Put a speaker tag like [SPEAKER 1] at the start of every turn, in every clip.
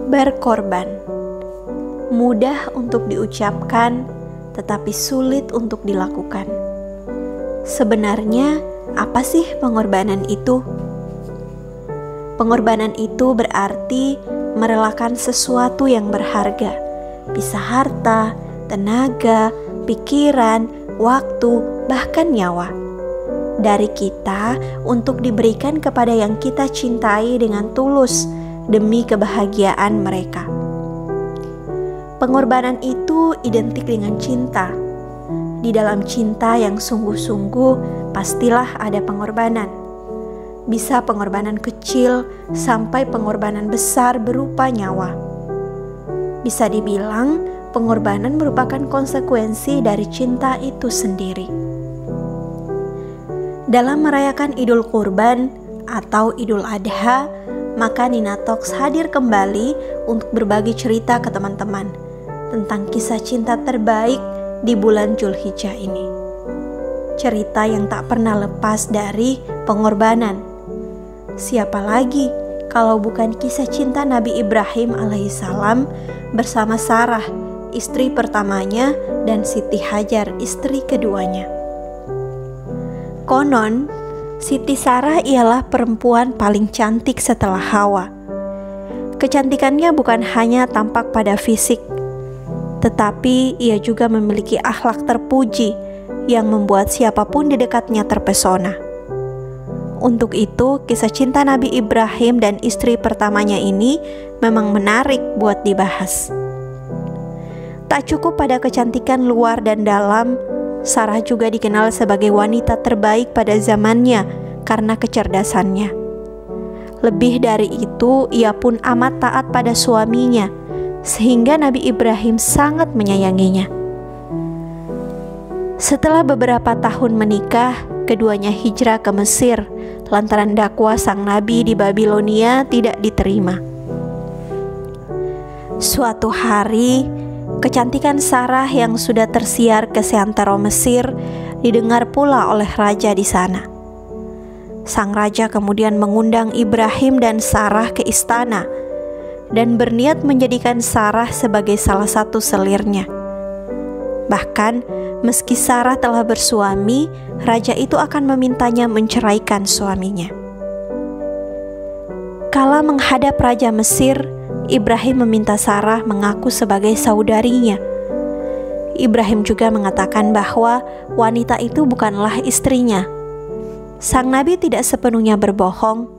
[SPEAKER 1] Berkorban. Mudah untuk diucapkan, tetapi sulit untuk dilakukan. Sebenarnya, apa sih pengorbanan itu? Pengorbanan itu berarti merelakan sesuatu yang berharga, bisa harta, tenaga, pikiran, waktu, bahkan nyawa, dari kita untuk diberikan kepada yang kita cintai dengan tulus demi kebahagiaan mereka. Pengorbanan itu identik dengan cinta. Di dalam cinta yang sungguh-sungguh, pastilah ada pengorbanan. Bisa pengorbanan kecil sampai pengorbanan besar berupa nyawa. Bisa dibilang, pengorbanan merupakan konsekuensi dari cinta itu sendiri. Dalam merayakan Idul Kurban atau Idul Adha, maka Nina Talks hadir kembali untuk berbagi cerita ke teman-teman tentang kisah cinta terbaik di bulan Zulhijjah ini. Cerita yang tak pernah lepas dari pengorbanan. Siapa lagi kalau bukan kisah cinta Nabi Ibrahim alaihissalam bersama Sarah, istri pertamanya, dan Siti Hajar, istri keduanya. Konon, Siti Sarah ialah perempuan paling cantik setelah Hawa. Kecantikannya bukan hanya tampak pada fisik, tetapi ia juga memiliki akhlak terpuji yang membuat siapapun di dekatnya terpesona. Untuk itu, kisah cinta Nabi Ibrahim dan istri pertamanya ini memang menarik buat dibahas. Tak cukup pada kecantikan luar dan dalam, Sarah juga dikenal sebagai wanita terbaik pada zamannya karena kecerdasannya. Lebih dari itu, ia pun amat taat pada suaminya, sehingga Nabi Ibrahim sangat menyayanginya. Setelah beberapa tahun menikah, keduanya hijrah ke Mesir lantaran dakwah sang nabi di Babilonia tidak diterima. Suatu hari, kecantikan Sarah yang sudah tersiar ke seantero Mesir didengar pula oleh raja di sana. Sang raja kemudian mengundang Ibrahim dan Sarah ke istana dan berniat menjadikan Sarah sebagai salah satu selirnya. Bahkan, meski Sarah telah bersuami, raja itu akan memintanya menceraikan suaminya. Kala menghadap Raja Mesir, Ibrahim meminta Sarah mengaku sebagai saudarinya. Ibrahim juga mengatakan bahwa wanita itu bukanlah istrinya. Sang nabi tidak sepenuhnya berbohong,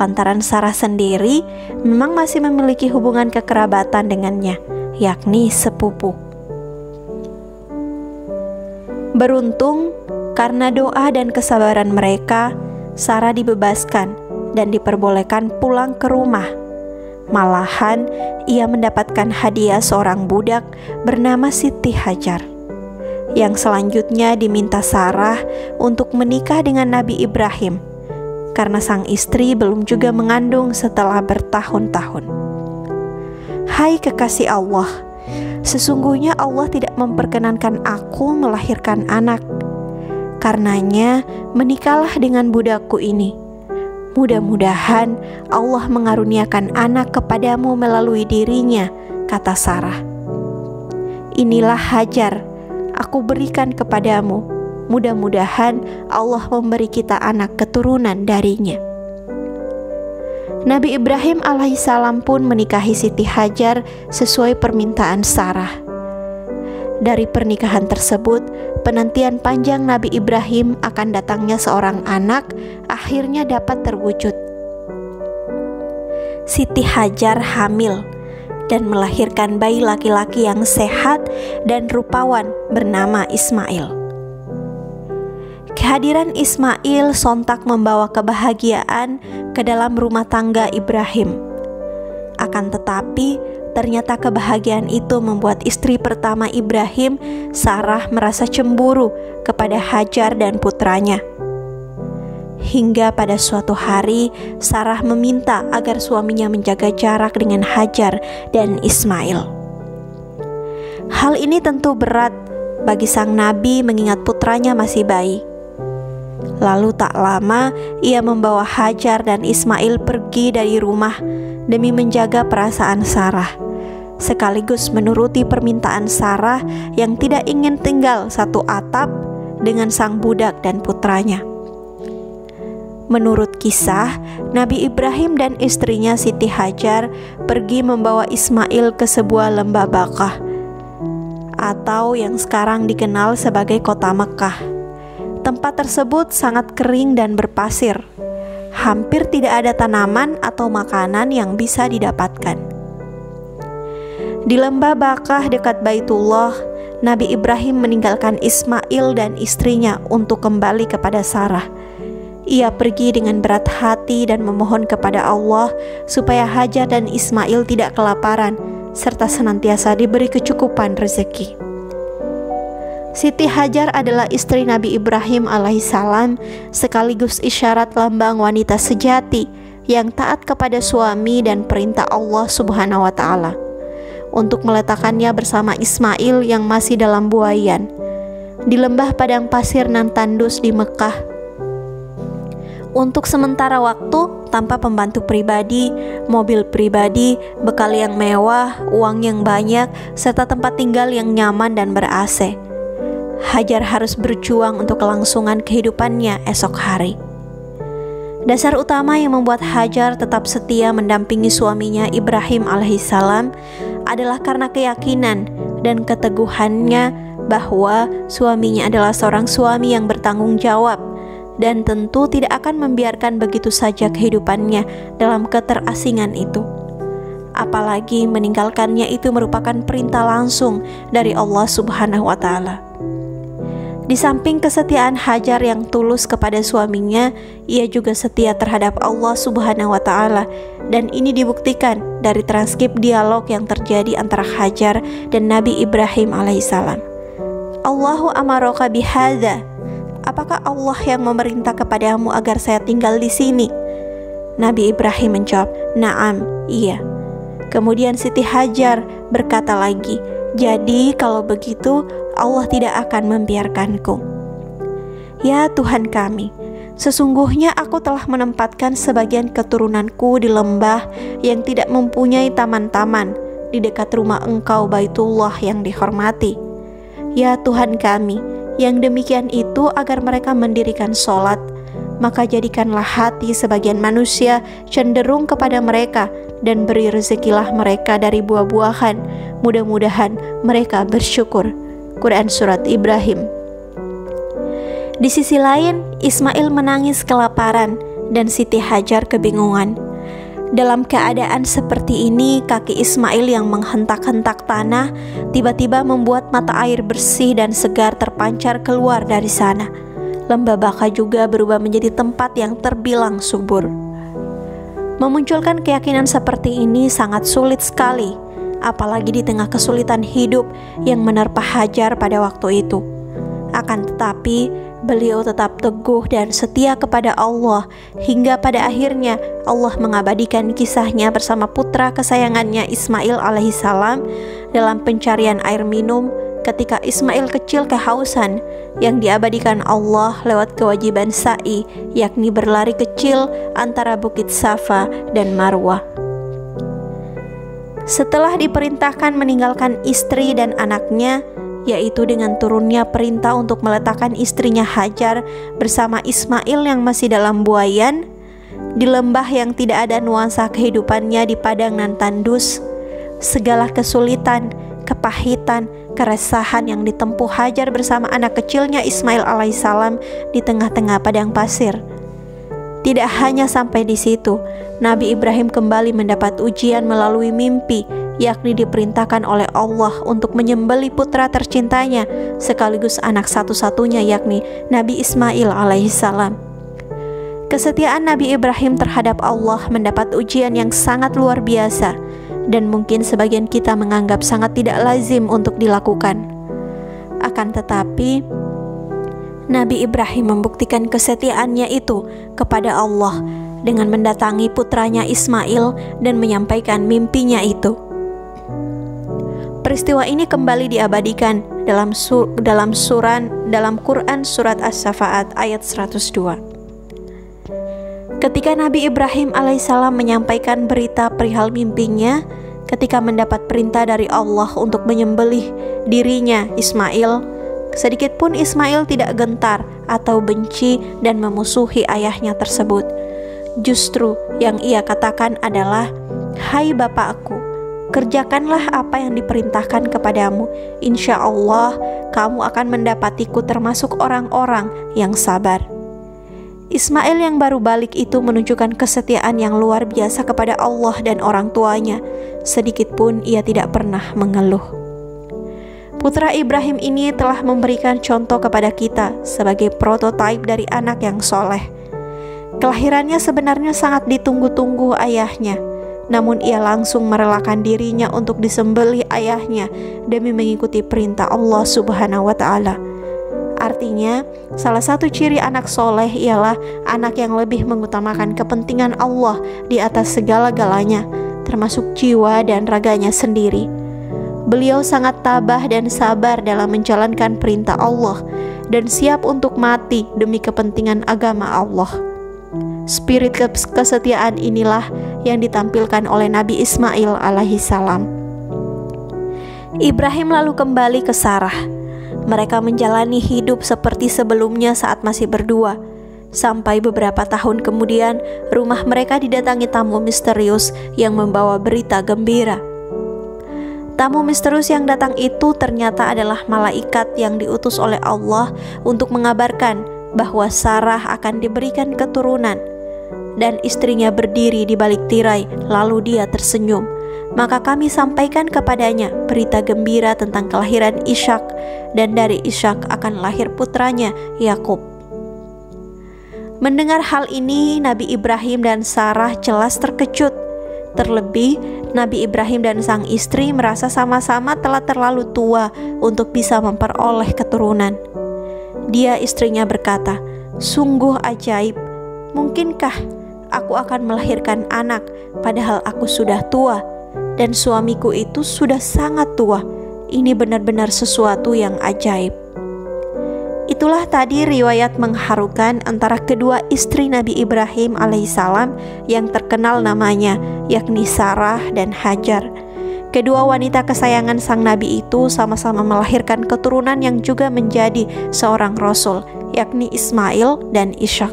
[SPEAKER 1] lantaran Sarah sendiri memang masih memiliki hubungan kekerabatan dengannya, yakni sepupu. Beruntung, karena doa dan kesabaran mereka, Sarah dibebaskan dan diperbolehkan pulang ke rumah. Malahan, ia mendapatkan hadiah seorang budak bernama Siti Hajar, yang selanjutnya diminta Sarah untuk menikah dengan Nabi Ibrahim, karena sang istri belum juga mengandung setelah bertahun-tahun. Hai kekasih Allah, sesungguhnya Allah tidak memperkenankan aku melahirkan anak. Karenanya, menikahlah dengan budakku ini. Mudah-mudahan Allah mengaruniakan anak kepadamu melalui dirinya, kata Sarah. Inilah Hajar, aku berikan kepadamu. Mudah-mudahan Allah memberi kita anak keturunan darinya. Nabi Ibrahim alaihissalam pun menikahi Siti Hajar sesuai permintaan Sarah. Dari pernikahan tersebut, penantian panjang Nabi Ibrahim akan datangnya seorang anak akhirnya dapat terwujud. Siti Hajar hamil dan melahirkan bayi laki-laki yang sehat dan rupawan bernama Ismail. Kehadiran Ismail sontak membawa kebahagiaan ke dalam rumah tangga Ibrahim. Akan tetapi, ternyata kebahagiaan itu membuat istri pertama Ibrahim, Sarah, merasa cemburu kepada Hajar dan putranya. Hingga pada suatu hari, Sarah meminta agar suaminya menjaga jarak dengan Hajar dan Ismail. Hal ini tentu berat bagi sang nabi mengingat putranya masih bayi. Lalu tak lama ia membawa Hajar dan Ismail pergi dari rumah demi menjaga perasaan Sarah, sekaligus menuruti permintaan Sarah yang tidak ingin tinggal satu atap dengan sang budak dan putranya. Menurut kisah, Nabi Ibrahim dan istrinya Siti Hajar pergi membawa Ismail ke sebuah lembah Bakah, atau yang sekarang dikenal sebagai kota Mekah. Tempat tersebut sangat kering dan berpasir. Hampir tidak ada tanaman atau makanan yang bisa didapatkan. Di lembah Bakah dekat Baitullah, Nabi Ibrahim meninggalkan Ismail dan istrinya untuk kembali kepada Sarah. Ia pergi dengan berat hati dan memohon kepada Allah supaya Hajar dan Ismail tidak kelaparan serta senantiasa diberi kecukupan rezeki. Siti Hajar adalah istri Nabi Ibrahim alaihissalam, sekaligus isyarat lambang wanita sejati yang taat kepada suami dan perintah Allah Subhanahu wa Ta'ala, untuk meletakkannya bersama Ismail yang masih dalam buaian di lembah padang pasir nan tandus di Mekah, untuk sementara waktu tanpa pembantu pribadi, mobil pribadi, bekal yang mewah, uang yang banyak, serta tempat tinggal yang nyaman dan ber-AC. Hajar harus berjuang untuk kelangsungan kehidupannya esok hari. Dasar utama yang membuat Hajar tetap setia mendampingi suaminya Ibrahim alaihissalam adalah karena keyakinan dan keteguhannya bahwa suaminya adalah seorang suami yang bertanggung jawab dan tentu tidak akan membiarkan begitu saja kehidupannya dalam keterasingan itu. Apalagi meninggalkannya itu merupakan perintah langsung dari Allah Subhanahu wa Ta'ala. Di samping kesetiaan Hajar yang tulus kepada suaminya, ia juga setia terhadap Allah Subhanahu wa Ta'ala, dan ini dibuktikan dari transkrip dialog yang terjadi antara Hajar dan Nabi Ibrahim alaihissalam. Allahu amaraka bihadza, apakah Allah yang memerintah kepadamu agar saya tinggal di sini? Nabi Ibrahim menjawab, "Na'am, iya." Kemudian Siti Hajar berkata lagi, "Jadi kalau begitu Allah tidak akan membiarkanku." Ya Tuhan kami, sesungguhnya aku telah menempatkan sebagian keturunanku di lembah yang tidak mempunyai taman-taman di dekat rumah Engkau Baitullah yang dihormati. Ya Tuhan kami, yang demikian itu agar mereka mendirikan sholat, maka jadikanlah hati sebagian manusia cenderung kepada mereka dan beri rezekilah mereka dari buah-buahan, mudah-mudahan mereka bersyukur. Quran Surat Ibrahim. Di sisi lain, Ismail menangis kelaparan dan Siti Hajar kebingungan. Dalam keadaan seperti ini, kaki Ismail yang menghentak-hentak tanah tiba-tiba membuat mata air bersih dan segar terpancar keluar dari sana. Lembah Bakah juga berubah menjadi tempat yang terbilang subur. Memunculkan keyakinan seperti ini sangat sulit sekali, apalagi di tengah kesulitan hidup yang menerpa Hajar pada waktu itu. Akan tetapi, beliau tetap teguh dan setia kepada Allah hingga pada akhirnya Allah mengabadikan kisahnya bersama putra kesayangannya Ismail alaihissalam dalam pencarian air minum ketika Ismail kecil kehausan, yang diabadikan Allah lewat kewajiban sa'i, yakni berlari kecil antara Bukit Safa dan Marwah. Setelah diperintahkan meninggalkan istri dan anaknya, yaitu dengan turunnya perintah untuk meletakkan istrinya Hajar bersama Ismail yang masih dalam buaian, di lembah yang tidak ada nuansa kehidupannya di padang nan tandus, segala kesulitan, kepahitan, keresahan yang ditempuh Hajar bersama anak kecilnya Ismail alaihissalam di tengah-tengah padang pasir. Tidak hanya sampai di situ, Nabi Ibrahim kembali mendapat ujian melalui mimpi, yakni diperintahkan oleh Allah untuk menyembelih putra tercintanya sekaligus anak satu-satunya, yakni Nabi Ismail alaihissalam. Kesetiaan Nabi Ibrahim terhadap Allah mendapat ujian yang sangat luar biasa, dan mungkin sebagian kita menganggap sangat tidak lazim untuk dilakukan. Akan tetapi, Nabi Ibrahim membuktikan kesetiaannya itu kepada Allah dengan mendatangi putranya Ismail dan menyampaikan mimpinya itu. Peristiwa ini kembali diabadikan dalam Quran surat As-Safaat ayat 102. Ketika Nabi Ibrahim alaihissalam menyampaikan berita perihal mimpinya, ketika mendapat perintah dari Allah untuk menyembelih dirinya Ismail, sedikit pun Ismail tidak gentar atau benci dan memusuhi ayahnya tersebut. Justru yang ia katakan adalah, "Hai bapakku, kerjakanlah apa yang diperintahkan kepadamu. Insya Allah kamu akan mendapatiku termasuk orang-orang yang sabar." Ismail yang baru balik itu menunjukkan kesetiaan yang luar biasa kepada Allah dan orang tuanya. Sedikit pun ia tidak pernah mengeluh. Putra Ibrahim ini telah memberikan contoh kepada kita sebagai prototipe dari anak yang soleh. Kelahirannya sebenarnya sangat ditunggu-tunggu ayahnya, namun ia langsung merelakan dirinya untuk disembelih ayahnya demi mengikuti perintah Allah Subhanahu wa Ta'ala. Artinya, salah satu ciri anak soleh ialah anak yang lebih mengutamakan kepentingan Allah di atas segala-galanya, termasuk jiwa dan raganya sendiri. Beliau sangat tabah dan sabar dalam menjalankan perintah Allah dan siap untuk mati demi kepentingan agama Allah. Spirit kesetiaan inilah yang ditampilkan oleh Nabi Ismail alaihissalam. Ibrahim lalu kembali ke Sarah. Mereka menjalani hidup seperti sebelumnya saat masih berdua. Sampai beberapa tahun kemudian, rumah mereka didatangi tamu misterius yang membawa berita gembira. Tamu misterius yang datang itu ternyata adalah malaikat yang diutus oleh Allah untuk mengabarkan bahwa Sarah akan diberikan keturunan. Dan istrinya berdiri di balik tirai, lalu dia tersenyum. Maka kami sampaikan kepadanya berita gembira tentang kelahiran Ishak, dan dari Ishak akan lahir putranya Yakub. Mendengar hal ini, Nabi Ibrahim dan Sarah jelas terkejut. Terlebih, Nabi Ibrahim dan sang istri merasa sama-sama telah terlalu tua untuk bisa memperoleh keturunan. Dia, istrinya, berkata, "Sungguh ajaib, mungkinkah aku akan melahirkan anak padahal aku sudah tua dan suamiku itu sudah sangat tua? Ini benar-benar sesuatu yang ajaib." Itulah tadi riwayat mengharukan antara kedua istri Nabi Ibrahim alaihissalam yang terkenal namanya, yakni Sarah dan Hajar. Kedua wanita kesayangan sang Nabi itu sama-sama melahirkan keturunan yang juga menjadi seorang Rasul, yakni Ismail dan Ishak.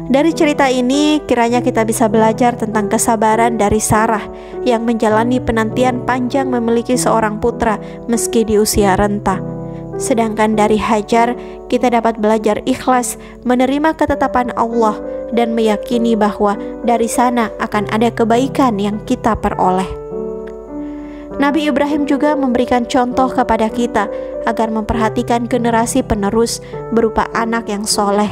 [SPEAKER 1] Dari cerita ini, kiranya kita bisa belajar tentang kesabaran dari Sarah yang menjalani penantian panjang memiliki seorang putra meski di usia renta. Sedangkan dari Hajar, kita dapat belajar ikhlas menerima ketetapan Allah dan meyakini bahwa dari sana akan ada kebaikan yang kita peroleh. Nabi Ibrahim juga memberikan contoh kepada kita agar memperhatikan generasi penerus berupa anak yang soleh.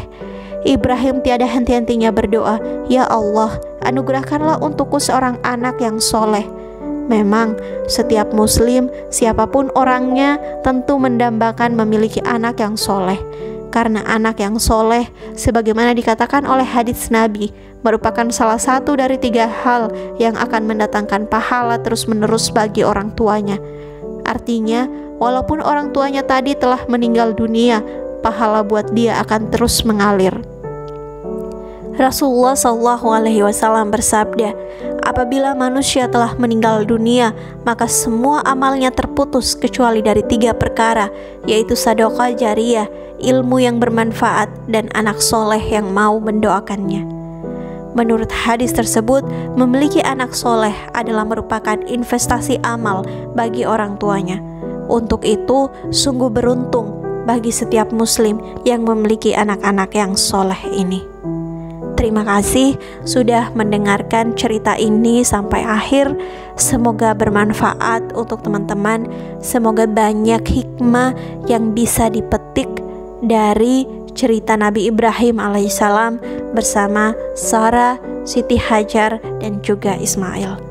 [SPEAKER 1] Ibrahim tiada henti-hentinya berdoa, "Ya Allah, anugerahkanlah untukku seorang anak yang soleh." Memang setiap muslim, siapapun orangnya, tentu mendambakan memiliki anak yang soleh. Karena anak yang soleh, sebagaimana dikatakan oleh hadits Nabi, merupakan salah satu dari 3 hal yang akan mendatangkan pahala terus-menerus bagi orang tuanya. Artinya, walaupun orang tuanya tadi telah meninggal dunia, pahala buat dia akan terus mengalir. Rasulullah SAW bersabda, "Apabila manusia telah meninggal dunia, maka semua amalnya terputus kecuali dari 3 perkara, yaitu sedekah jariyah, ilmu yang bermanfaat, dan anak soleh yang mau mendoakannya." Menurut hadis tersebut, memiliki anak soleh adalah merupakan investasi amal bagi orang tuanya. Untuk itu, sungguh beruntung bagi setiap muslim yang memiliki anak-anak yang soleh ini. Terima kasih sudah mendengarkan cerita ini sampai akhir. Semoga bermanfaat untuk teman-teman. Semoga banyak hikmah yang bisa dipetik dari cerita Nabi Ibrahim alaihissalam bersama Sarah, Siti Hajar, dan juga Ismail.